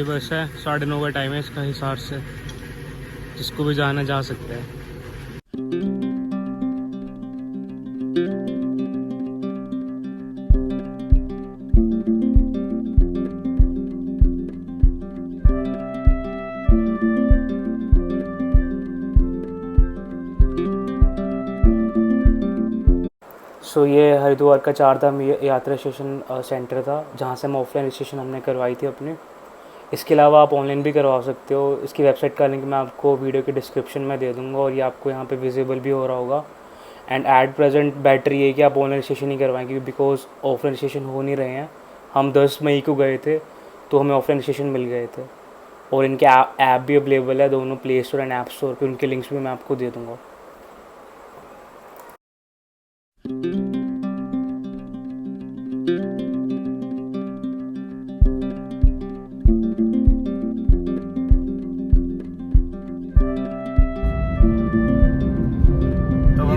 ये बस है, 9:30 का टाइम है इसका, हिसार से जिसको भी जाना जा सकते हैं। सो ये हरिद्वार का 4 धाम यात्रा स्टेशन सेंटर था, जहाँ से हम ऑफलाइन रजिस्ट्रेशन हमने करवाई थी अपने। इसके अलावा आप ऑनलाइन भी करवा सकते हो। इसकी वेबसाइट का लिंक मैं आपको वीडियो के डिस्क्रिप्शन में दे दूँगा और ये आपको यहाँ पे विजिबल भी हो रहा होगा। एंड एट प्रेजेंट बेटर ये है कि आप ऑनलाइन रजिस्ट्रेशन ही करवाएंगे, बिकॉज ऑफलाइन रजिस्ट्रेशन हो नहीं रहे हैं। हम 10 मई को गए थे तो हमें ऑफलाइन रजिस्ट्रेशन मिल गए थे, और इनके ऐप भी अवेलेबल है दोनों play store and app store पर। उनके लिंक्स भी मैं आपको दे दूँगा।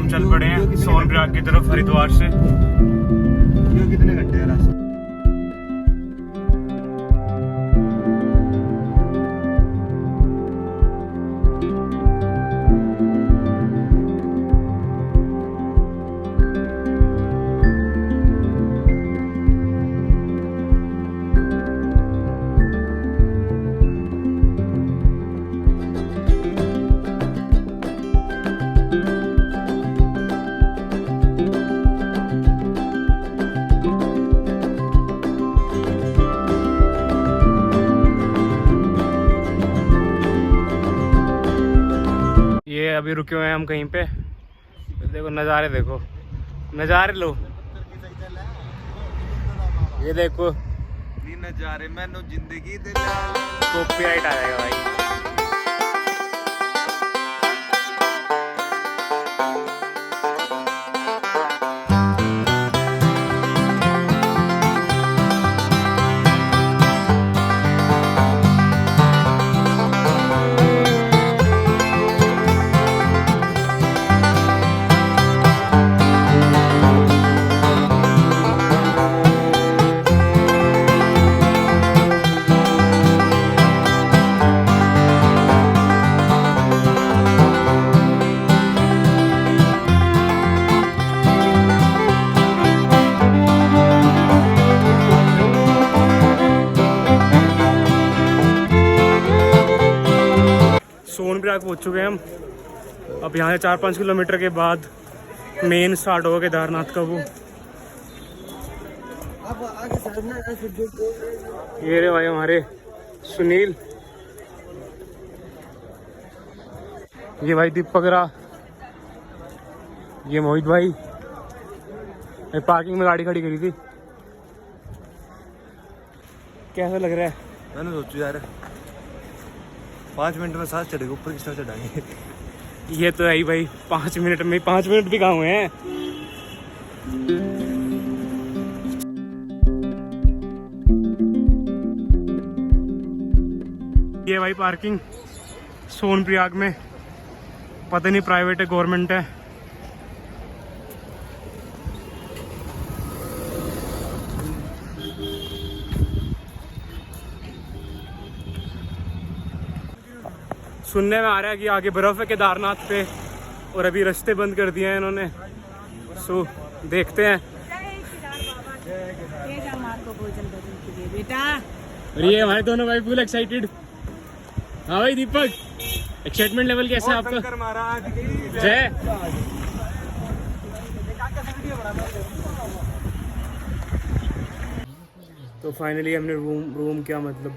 चल पड़े हैं सोनप्रयाग की तरफ हरिद्वार से। कितने घंटे है रास्ता? ये अभी रुके हुए हैं हम कहीं पे, देखो नज़ारे, देखो नज़ारे लो, ये देखो नज़ारे मैनू जिंदगी दे कॉपीराइट आ जाएगा भाई। सोनप्रयाग पहुँच चुके हैं हम। अब यहाँ से 4-5 किलोमीटर के बाद मेन स्टार्ट होगा केदारनाथ का वो। ये रे भाई हमारे सुनील, ये भाई दीपक रा, ये मोहित भाई। मैं पार्किंग में गाड़ी खड़ी करी थी। कैसा लग रहा है? मैंने सोचू यार 5 मिनट में सांस चढ़ेगा, ऊपर किस तरह चढ़ाएंगे। ये तो है ही भाई, 5 मिनट में, 5 मिनट भी कहाँ हुए हैं। ये भाई पार्किंग सोनप्रयाग में, पता नहीं प्राइवेट है गवर्नमेंट है। सुनने में आ रहा है कि आगे बर्फ है केदारनाथ पे, और अभी रास्ते बंद कर दिए हैं इन्होंने। सो देखते हैं। और ये हमारे दोनों भाई फुल एक्साइटेड। हाँ भाई दीपक, एक्साइटमेंट लेवल कैसा है आपका? जय। तो फाइनली हमने रूम क्या मतलब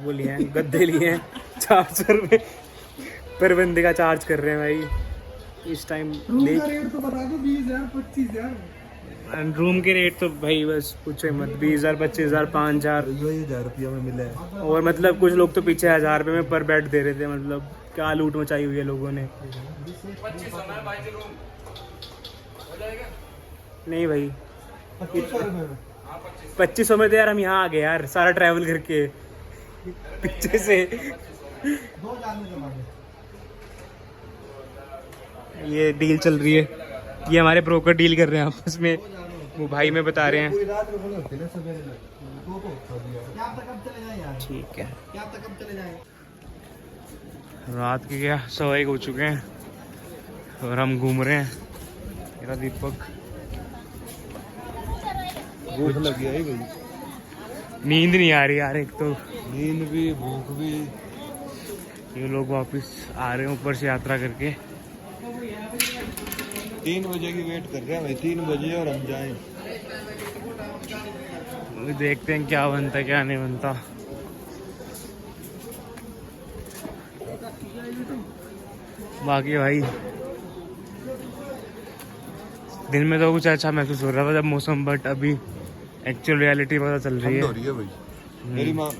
वो लिए हैं, गद्दे लिए हैं। 400 रुपये पर बंदे का चार्ज कर रहे हैं भाई इस टाइम। रूम का रेट तो बता दो, 20,000 25,000। रूम के रेट तो भाई बस पूछो मत, 20,000 25,000 5,000 रुपया में मिला है। और मतलब कुछ लोग तो पीछे 1,000 रुपये में पर बेड दे रहे थे। मतलब क्या लूट मचाई हुई है लोगों ने। 2500 नहीं भाई, 2500 में तो यार हम यहाँ आ गए यार, सारा ट्रैवल करके पीछे से। ये डील चल रही है, ये हमारे ब्रोकर डील कर रहे हैं आपस में। वो भाई में बता रहे हैं। पूरी रात रुकनी होती है ना सवेरे में, तो क्या तक अब चले जाए यार, ठीक है, क्या तक अब चले जाए। रात के क्या 1:15 हो चुके हैं और हम घूम रहे हैं। मेरा दीपक भूख लगी है भाई, नींद नहीं आ रही यार, एक तो नींद भी भूख भी। ये लोग वापस आ रहे हैं ऊपर से यात्रा करके। 3 बजे की वेट कर रहे हैं भाई, 3 बजे और हम जाएं। देखते हैं क्या बनता है क्या नहीं बनता। बाकी भाई दिन में तो कुछ अच्छा महसूस हो रहा था जब मौसम, बट अभी एक्चुअल रियलिटी पता चल रही ठंड हो है। रही है भाई।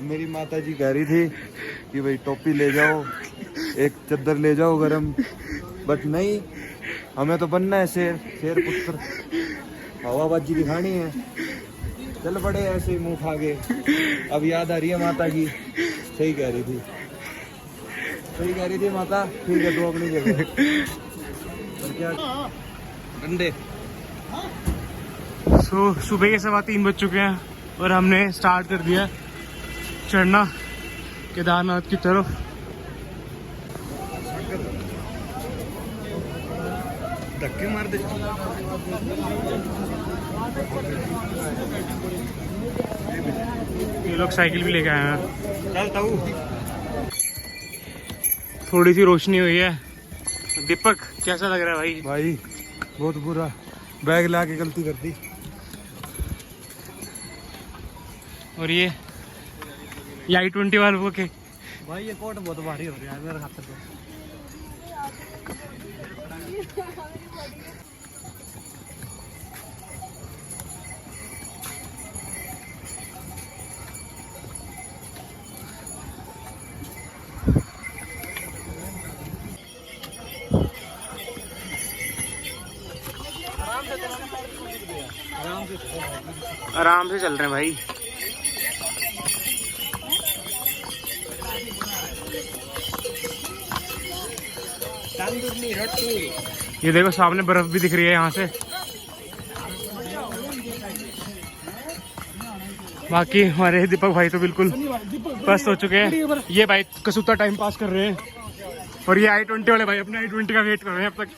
मेरी माता जी कह रही थी कि भाई टोपी ले जाओ, एक चद्दर ले जाओ गरम, बट नहीं, हमें तो बनना है शेर, शेर पुत्र, हवाबाजी दिखानी है। चल पड़े ऐसे ही मुंह खा के। अब याद आ रही है माता की, सही कह रही थी, सही कह रही थी माता। ठीक है, तो अपनी जगह और क्या डंडे। सुबह के 3:15 बज चुके हैं और हमने स्टार्ट कर दिया चढ़ना केदारनाथ की तरफ। धक्के मार दे। ये लोग साइकिल भी लेके आए हैं। चलता हूँ। थोड़ी सी रोशनी हुई है। दीपक कैसा लग रहा है भाई? भाई बहुत बुरा, बैग ला के गलती कर दी। और ये i20 वालों को के भाई ये कोट बहुत भारी हो रहा है मेरे हाथ पे। आराम से चल रहे हैं भाई। ये देखो सामने बर्फ भी दिख रही है यहाँ से। बाकी हमारे दीपक भाई तो बिल्कुल पस्त हो चुके हैं। ये भाई कसूता टाइम पास कर रहे हैं और ये i20 वाले भाई अपने i20 का वेट कर रहे हैं अब तक।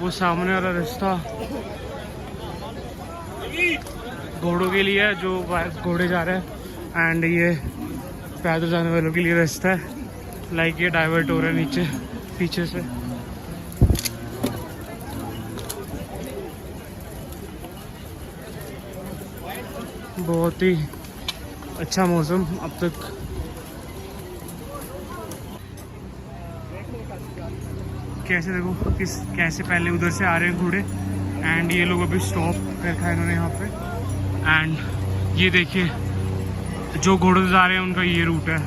वो सामने वाला रास्ता घोड़ों के लिए है, जो घोड़े जा रहे हैं, एंड ये पैदल जाने वालों के लिए रास्ता है। लाइक ये डाइवर्ट हो रहा है नीचे पीछे से। बहुत ही अच्छा मौसम अब तक। कैसे देखो कैसे पहले उधर से आ रहे हैं घोड़े, एंड ये लोग अभी स्टॉप रखा है इन्होंने यहाँ पे। एंड ये देखिए जो घोड़े से जा रहे हैं उनका ये रूट है।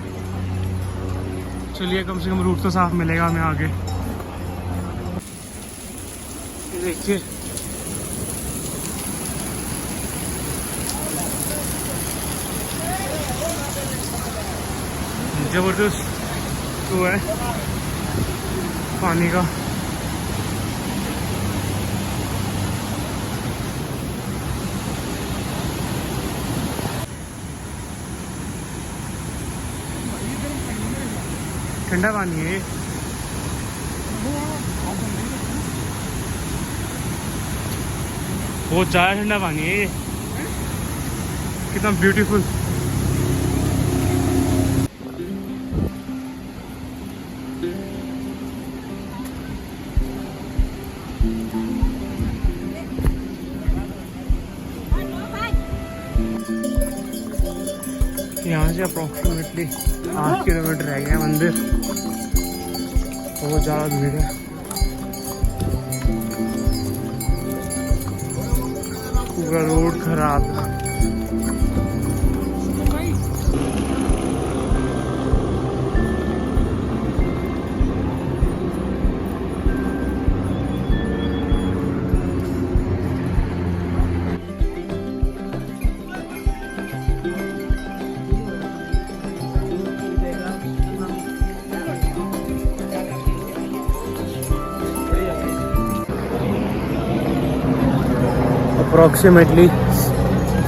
चलिए कम से कम रूट तो साफ मिलेगा हमें आगे। देखिए ज़बरदस्त वो है पानी का। ठंडा पानी है ये। बहुत ज़्यादा ठंडा पानी है ये। कितना ब्यूटीफुल। यहाँ से अप्रोक्सीमेटली 8 किलोमीटर रह गया मंदिर। बहुत ज़्यादा भीड़ है। पूरा रोड खराब है। अप्रोक्सीमेटली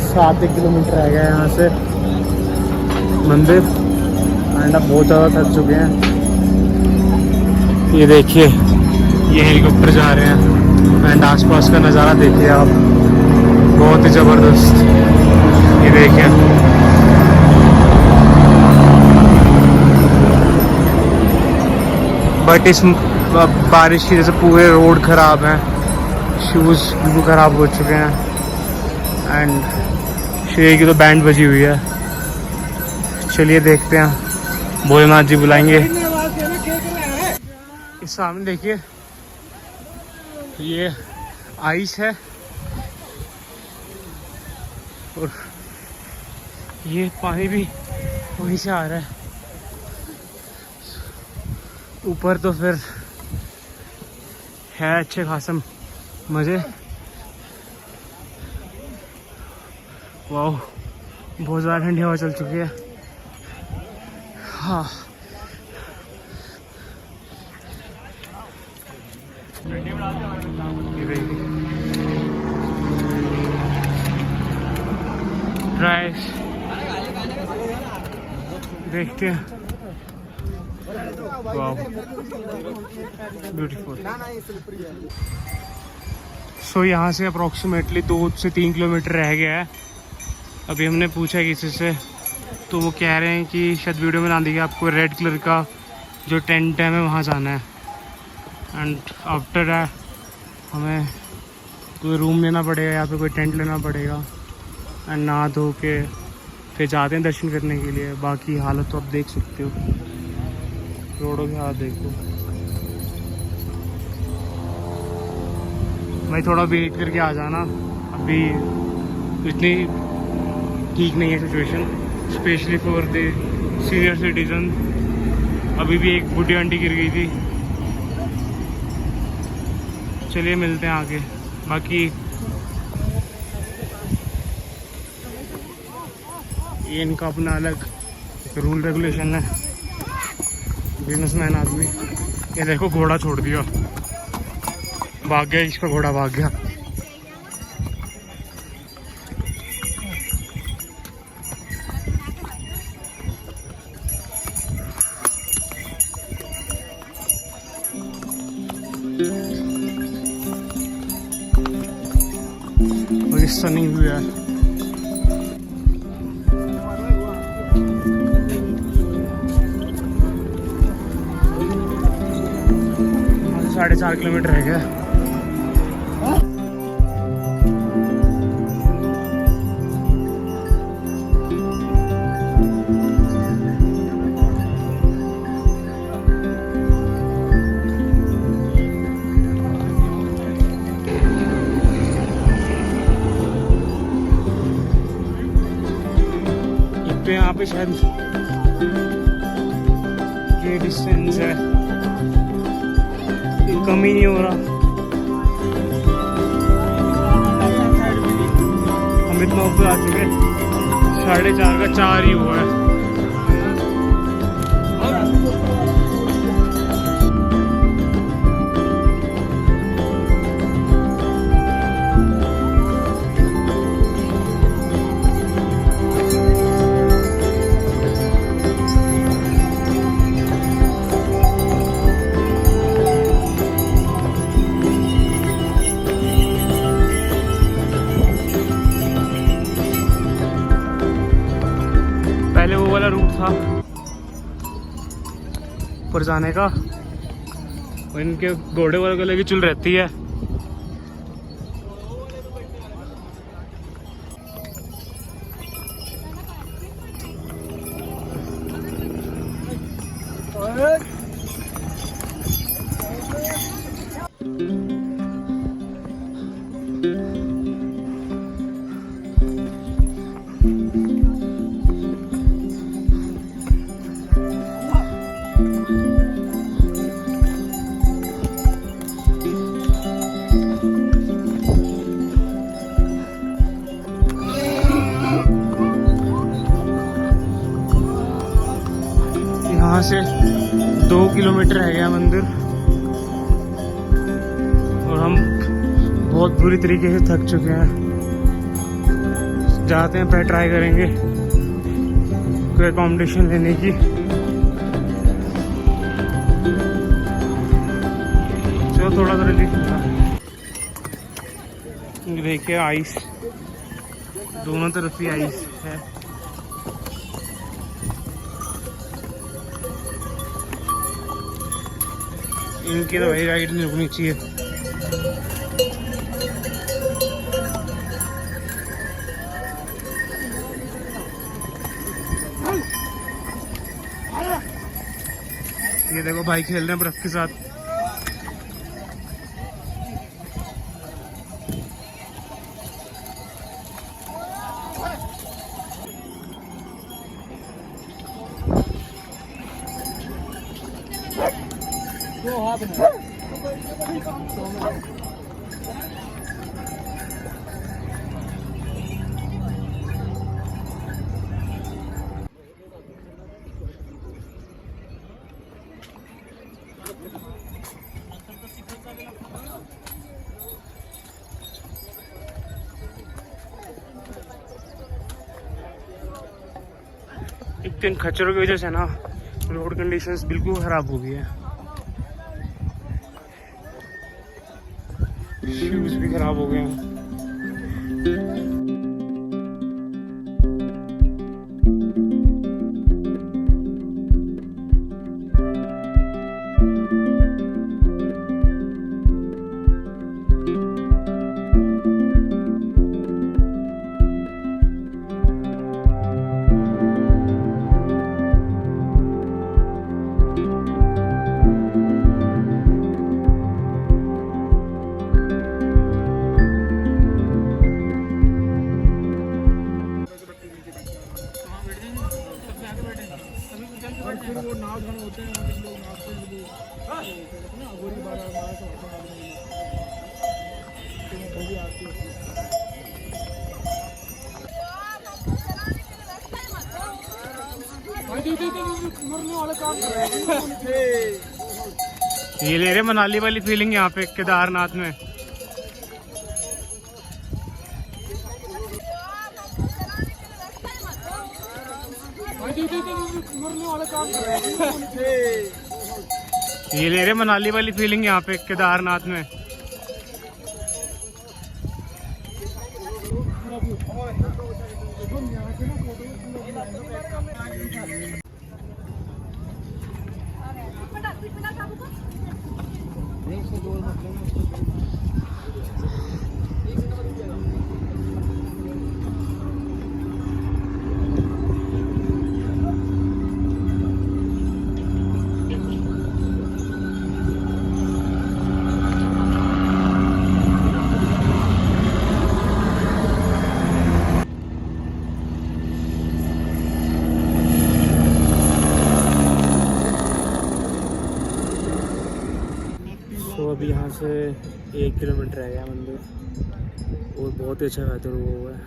7 किलोमीटर रह गया यहाँ से मंदिर। एंड अब बहुत ज़्यादा थक चुके हैं। ये देखिए ये हेलीकॉप्टर जा रहे हैं। एंड आसपास का नज़ारा देखिए आप, बहुत ही ज़बरदस्त। ये देखिए बट इस बारिश की वजह से पूरे रोड ख़राब हैं। शूज़ बिल्कुल ख़राब हो चुके हैं। एंड शेर की तो बैंड बजी हुई है। चलिए देखते हैं, भोलेनाथ जी बुलाएंगे। इस सामने देखिए ये आइस है और ये पानी भी वहीं से आ रहा है। ऊपर तो फिर है अच्छे खासा मज़े। वाह, बहुत ज़्यादा ठंडी हवा चल चुकी है। हाँ राइस देखते हैं। वाह ब्यूटीफुल। सो यहाँ से अप्रोक्सीमेटली 2 से 3 किलोमीटर रह गया है। अभी हमने पूछा किसी से तो वो कह रहे हैं कि शायद वीडियो में ना दिखे आपको, रेड कलर का जो टेंट है हमें वहाँ जाना है। एंड आफ्टर है हमें कोई रूम लेना पड़ेगा या फिर कोई टेंट लेना पड़ेगा। एंड नहा धो के फिर जाते हैं दर्शन करने के लिए। बाकी हालत तो आप देख सकते हो, रोडों की हालत देखो। भाई थोड़ा वेट करके आ जाना, अभी इतनी ठीक नहीं है situation, specially for the senior citizen. अभी भी एक बूढ़ी आंटी गिर गई थी। चलिए मिलते हैं आगे। बाकी ये इनका अपना अलग रूल रेगुलेशन है। बिजनेसमैन आदमी। ये देखो घोड़ा छोड़ दिया, भाग गया, इसका घोड़ा भाग गया। और स्टनिंग व्यू है। साढ़े 4 किलोमीटर रह गया। तो यहाँ पे शायद ये डिस्टेंस है, कम ही नहीं हो रहा। हम इतना ऊपर आ चुके, 4:30 का 4 ही हुआ है। ऊपर जाने का। और इनके घोड़े वगैरह की चुल रहती है। यहाँ से 2 किलोमीटर है गया मंदिर और हम बहुत बुरी तरीके से थक चुके हैं। जाते हैं, पहले ट्राई करेंगे कोई अकोमोडेशन लेने की। चलो थोड़ा सा रिलीफ मिला। देखिए आइस, दोनों तरफ ही आइस है। इनकी तो भाई राइड नहीं रुकनी चाहिए। ये देखो भाई खेल रहे हैं बर्फ के साथ। इतने खच्चरों की वजह से ना रोड कंडीशंस बिल्कुल खराब हो गई है। शूज भी खराब हो गए हैं। ये ले रहे मनाली वाली फीलिंग यहाँ पे केदारनाथ में। ये ले रहे मनाली वाली फीलिंग यहाँ पे केदारनाथ में। तो अभी यहाँ से 1 किलोमीटर रह गया मंदिर और बहुत ही अच्छा वेदर हुआ है।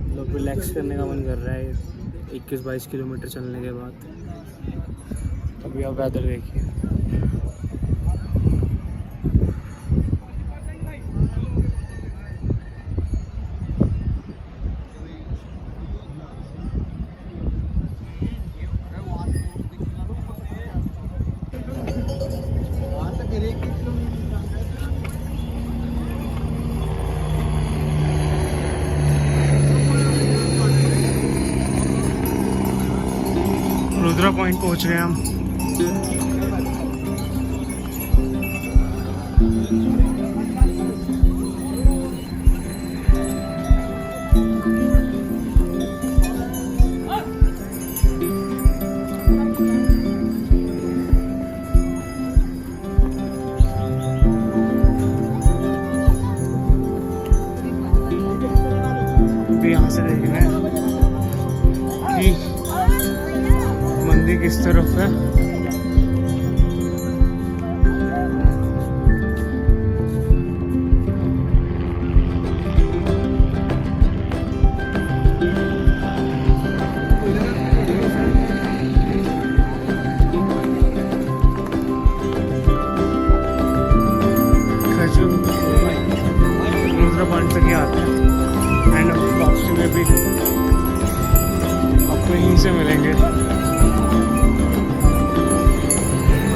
मतलब रिलैक्स करने का मन कर रहा है 21-22 किलोमीटर चलने के बाद। अभी आप वेदर देखिए। रुद्रा पॉइंट पॉइंट पहुंच रहे हैं हम। यहाँ से देख रहे हैं कि मंदिर किस तरफ है। दूसरा पॉइंट तक ही आते हैं एंड वापसी में भी आपको यहीं से मिलेंगे।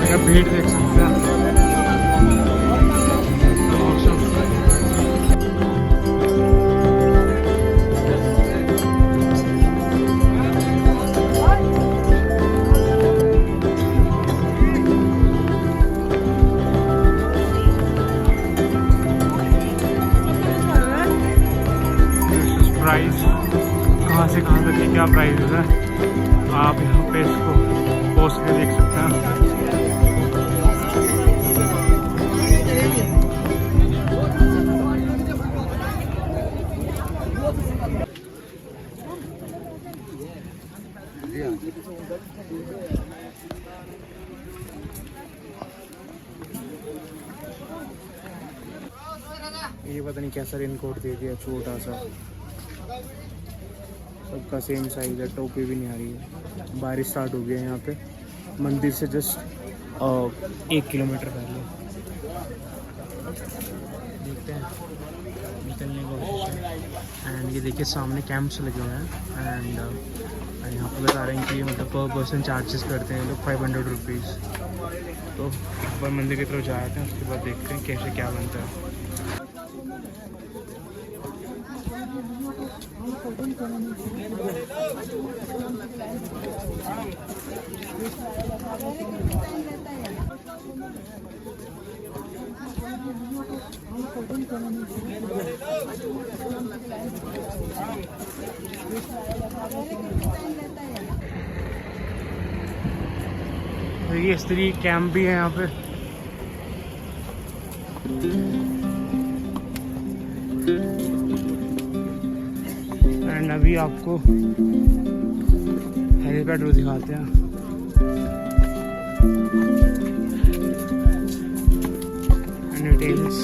अगर भीड़ देख सकते हैं प्राइस कहाँ से कहाँ तक क्या प्राइस है, आप यहाँ पे इसको पोस्ट पे देख सकते हैं। ये पता नहीं कैसा रेनकोट दे दिया, छोटा सा, सबका सेम साइज है, टोपी भी नहीं आ रही है। बारिश स्टार्ट हो गया है यहाँ पे मंदिर से जस्ट 1 किलोमीटर पहले। देखते हैं निकलने की कोशिश है। एंड ये देखिए सामने कैंप्स लगे हुए हैं एंड यहाँ पे बता रहे हैं कि मतलब पर पर्सन चार्जेस करते हैं लोग 500 रुपीज़। तो एक बार मंदिर की तरफ जाते हैं, उसके बाद देखते हैं कैसे क्या बनता है। ये स्त्री कैंप भी है यहाँ पे। एंड अभी आपको हेलीपैड वो दिखाते हैं। डिटेल्स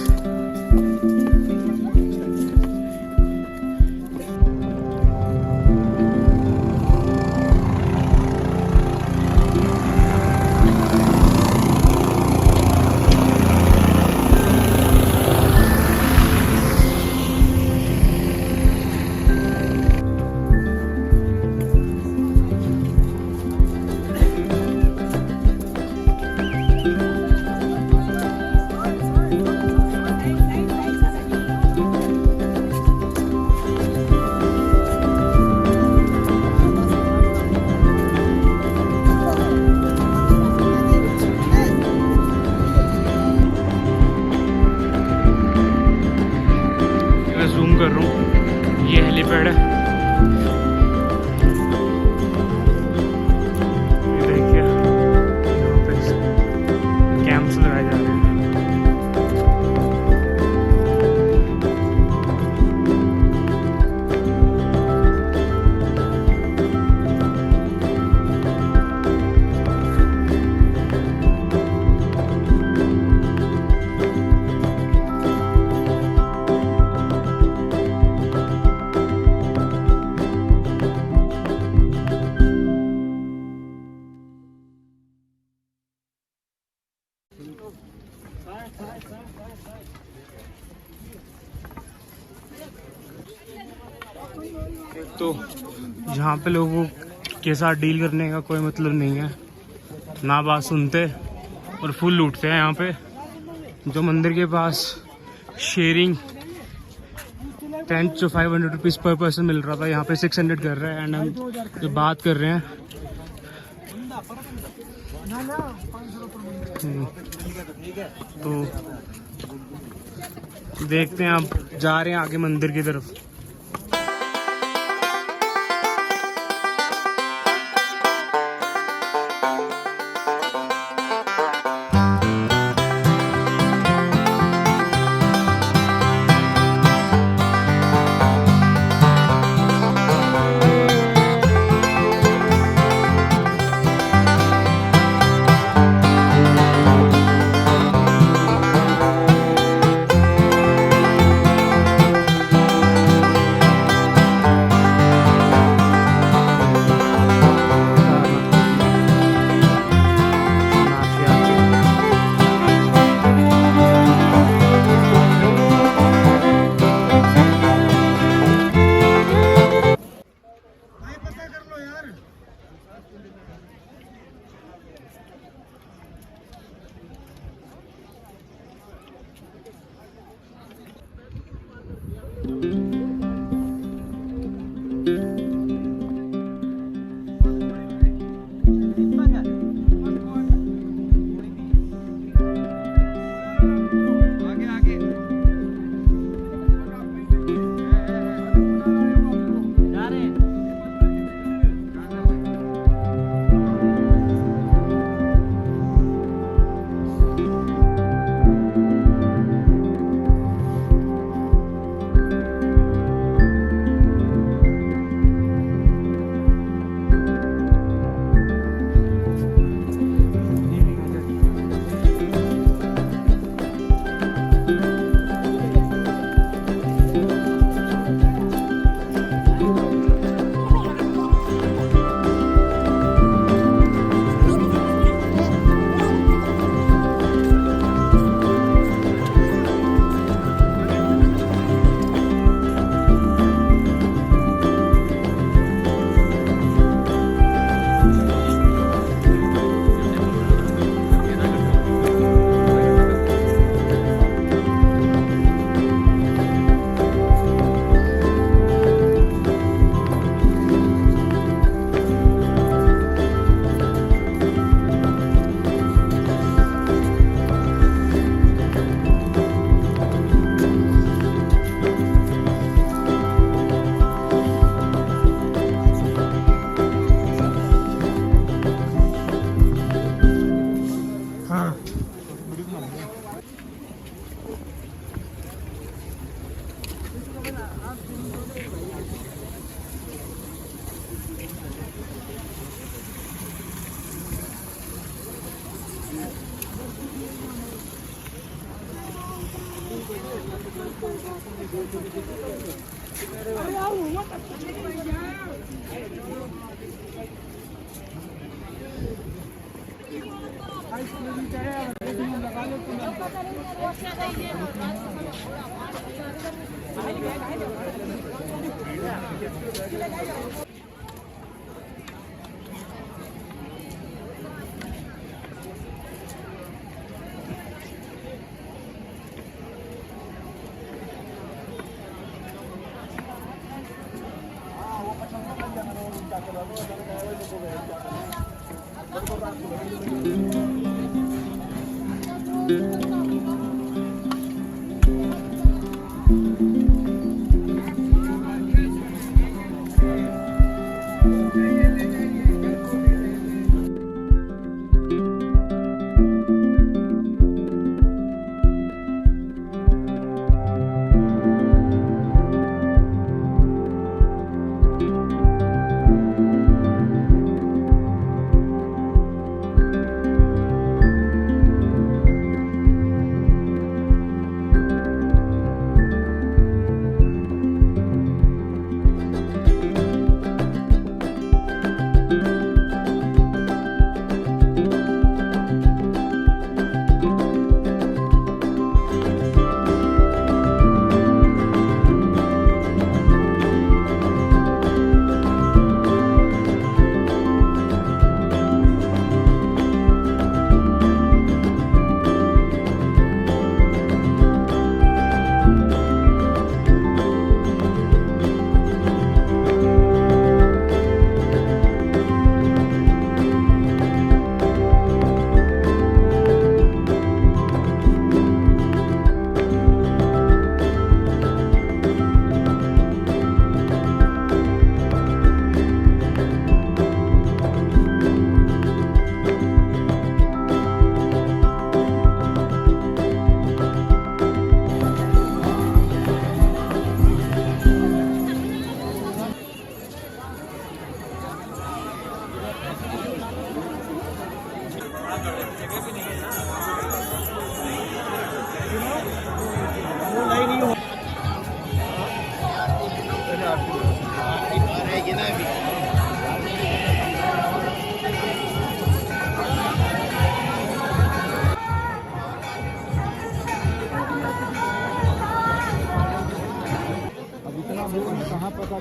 कर रहा हूँ, ये हेलीपैड है। ये देखिए यहाँ पे कैंप्स लगाए जा रहे हैं। तो यहाँ पे लोगों के साथ डील करने का कोई मतलब नहीं है, ना बात सुनते और फुल लूटते हैं यहाँ पे। जो मंदिर के पास शेयरिंग टेंट जो 500 रुपीज़ पर पर्सन मिल रहा था, यहाँ पे 600 कर रहे हैं। एंड हम जो बात कर रहे हैं ना ना 500 रुपये तो देखते हैं, आप जा रहे हैं आगे मंदिर की तरफ।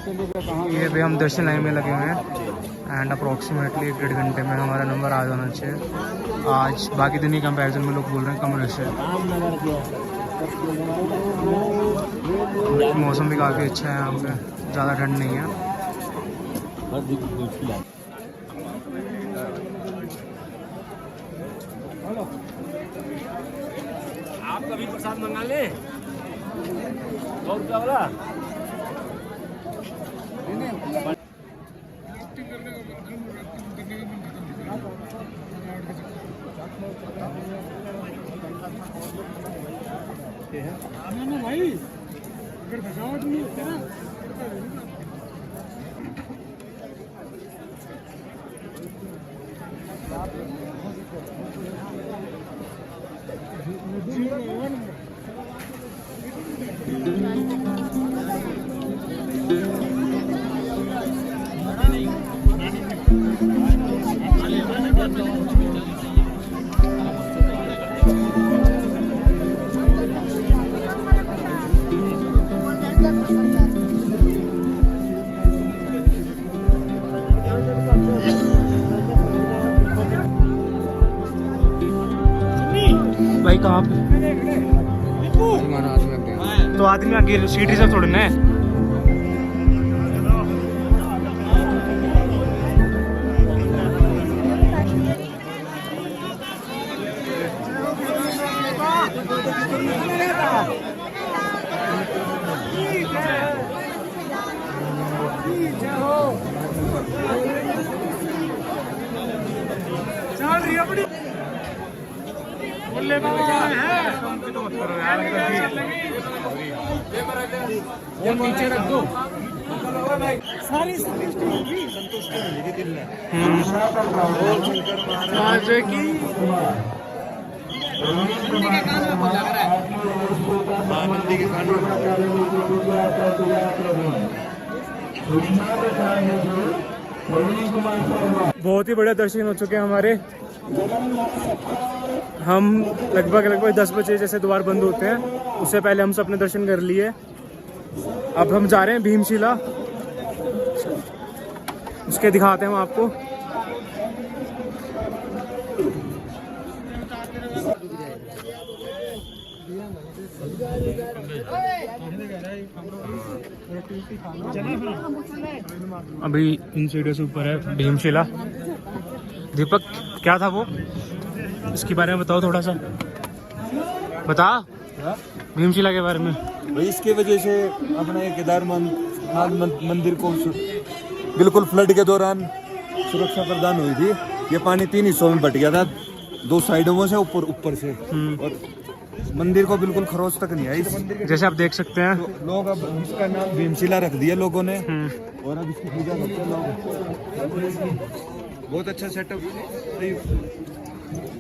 ये भी हम दर्शन लाइन में लगे हुए हैं एंड अप्रॉक्सीमेटली 1-1.5 घंटे में हमारा नंबर आ जाना चाहिए। आज बाकी दिन की कंपैरिजन में लोग बोल रहे हैं कम रश है। मौसम भी काफ़ी अच्छा है यहाँ पे, ज़्यादा ठंड नहीं है। आप कभी प्रसाद मंगा लें 100 रुपया वाला। भाई अगर सजावट नहीं होती ना भाई कहाँ पे? तो आदमी आगे सीट रिजर्व थोड़ी ना है। नीचे रख दो। सारी बहुत ही बढ़िया दर्शन हो चुके हैं हमारे। हम लगभग 10 बजे जैसे द्वार बंद होते हैं, उससे पहले हम सब अपने दर्शन कर लिए। अब हम जा रहे हैं भीमशिला, उसके दिखाते हैं हम आपको। अभी इन सीढ़ियों से ऊपर है भीमशिला। दीपक क्या था वो, इसके बारे में बताओ थोड़ा सा, बता भीमशिला के बारे में। भाई इसके वजह से अपना ये केदारनाथ मंदिर को बिल्कुल फ्लड के दौरान सुरक्षा प्रदान हुई थी। ये पानी 3 हिस्सों में बट गया था, 2 साइडों से, ऊपर से, और मंदिर को बिल्कुल खरोच तक नहीं आई। जैसे आप देख सकते हैं, तो लोग अब इसका नाम भीमशिला रख दिया लोगों ने, और अब इसकी पूजा करते हैं लोग। बहुत अच्छा सेटअप,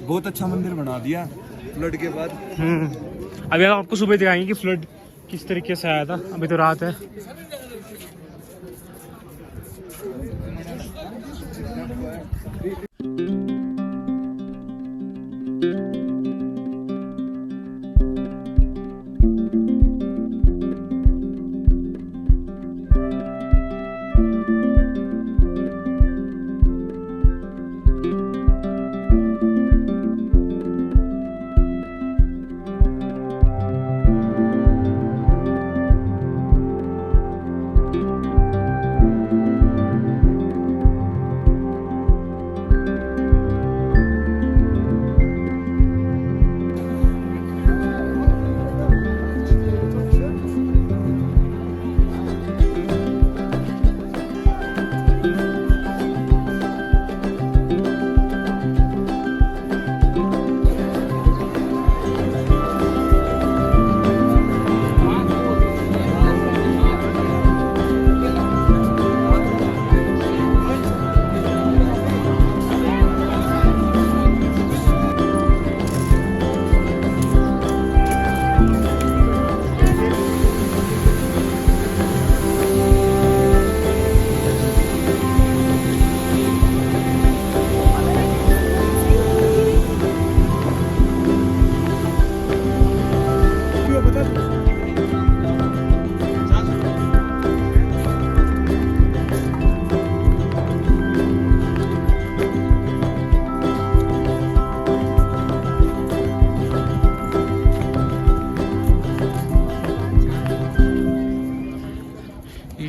बहुत अच्छा मंदिर बना दिया फ्लड के बाद। अभी हम आपको सुबह दिखाएंगे कि फ्लड किस तरीके से आया था। अभी तो रात है।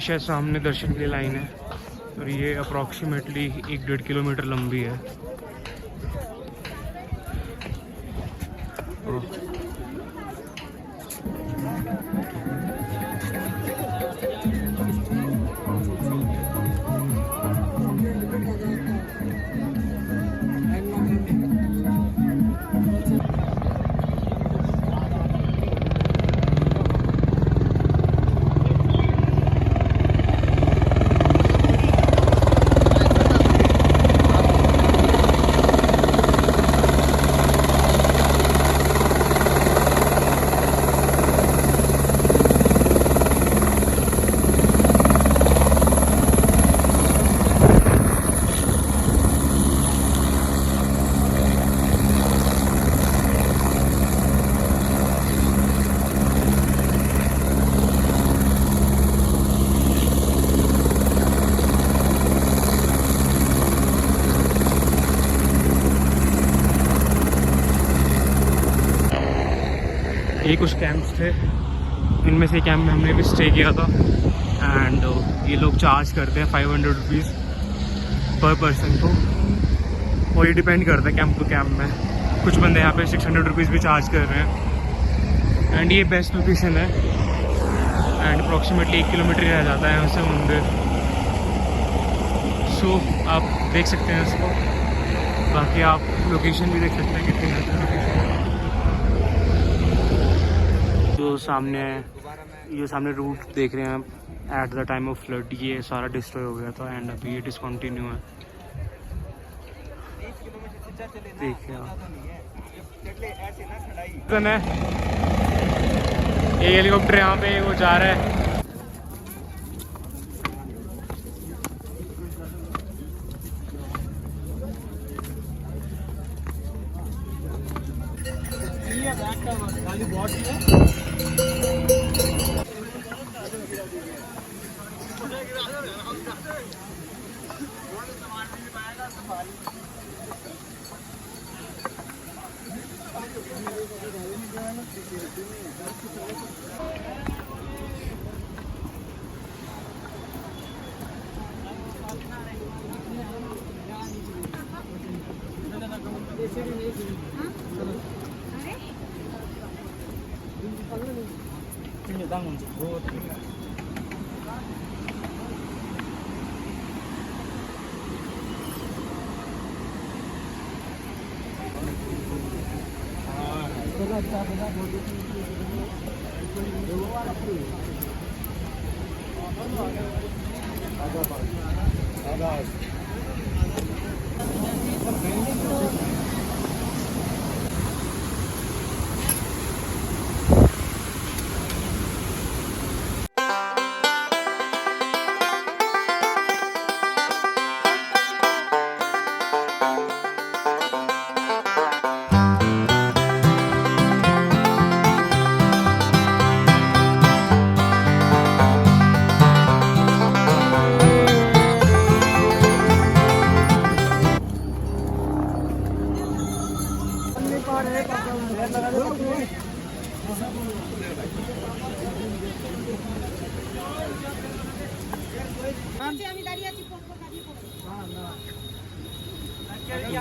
ये शायद सामने दर्शन के लिए लाइन है और ये अप्रॉक्सीमेटली 1-1.5 किलोमीटर लंबी है। ये कुछ कैंप्स थे, इनमें से कैंप में हमने भी स्टे किया था एंड ये लोग चार्ज करते हैं 500 रुपीज़ पर पर्सन को, और ये डिपेंड करता है कैंप टू कैंप में। कुछ बंदे यहाँ पे 600 रुपीज़ भी चार्ज कर रहे हैं एंड ये बेस्ट लोकेशन है एंड अप्रॉक्सीमेटली 1 किलोमीटर रह जाता है यहाँ से मंदिर। सो आप देख सकते हैं इसको, बाकी आप लोकेशन भी देख सकते हैं कितनी है। जो सामने है, ये सामने रूट देख रहे हैं आप, at the time of flood ये सारा डिस्ट्रॉय हो गया था एंड अभी ये डिसकंटिन्यू है। देखिए ये हेलीकॉप्टर यहाँ पे वो जा रहा है।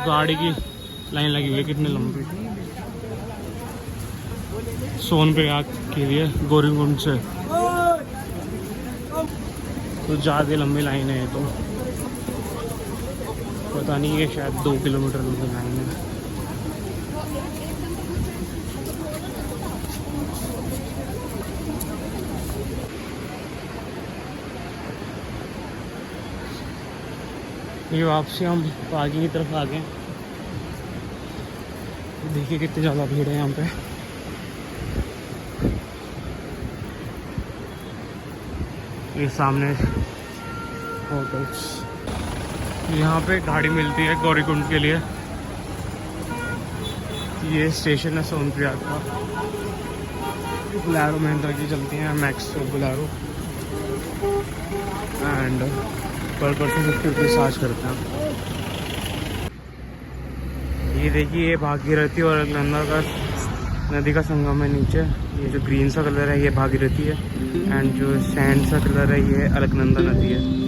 गाड़ी की लाइन लगी हुई है कितने लंबी, सोनप्रयाग के लिए गौरीकुंड से, तो ज़्यादा लंबी लाइन है ये तो, पता नहीं ये शायद 2 किलोमीटर लंबी लाइन है। ये वापसी हम आगे की तरफ आ गए। देखिए कितनी ज़्यादा भीड़ है यहाँ पे। ये सामने होटल्स, यहाँ पे गाड़ी मिलती है गौरीकुंड के लिए। ये स्टेशन है सोनप्रयाग का। बुलेरो महिंद्रा की चलती हैं, मैक्स बुलेरो, एंड पर पर्सन 50 रुपीज़ चार्ज करते हैं। ये देखिए ये भागीरथी और अलकनंदा का नदी का संगम है नीचे। ये जो ग्रीन सा कलर है ये भागीरथी है एंड जो सैंड सा कलर है ये अलकनंदा नदी है।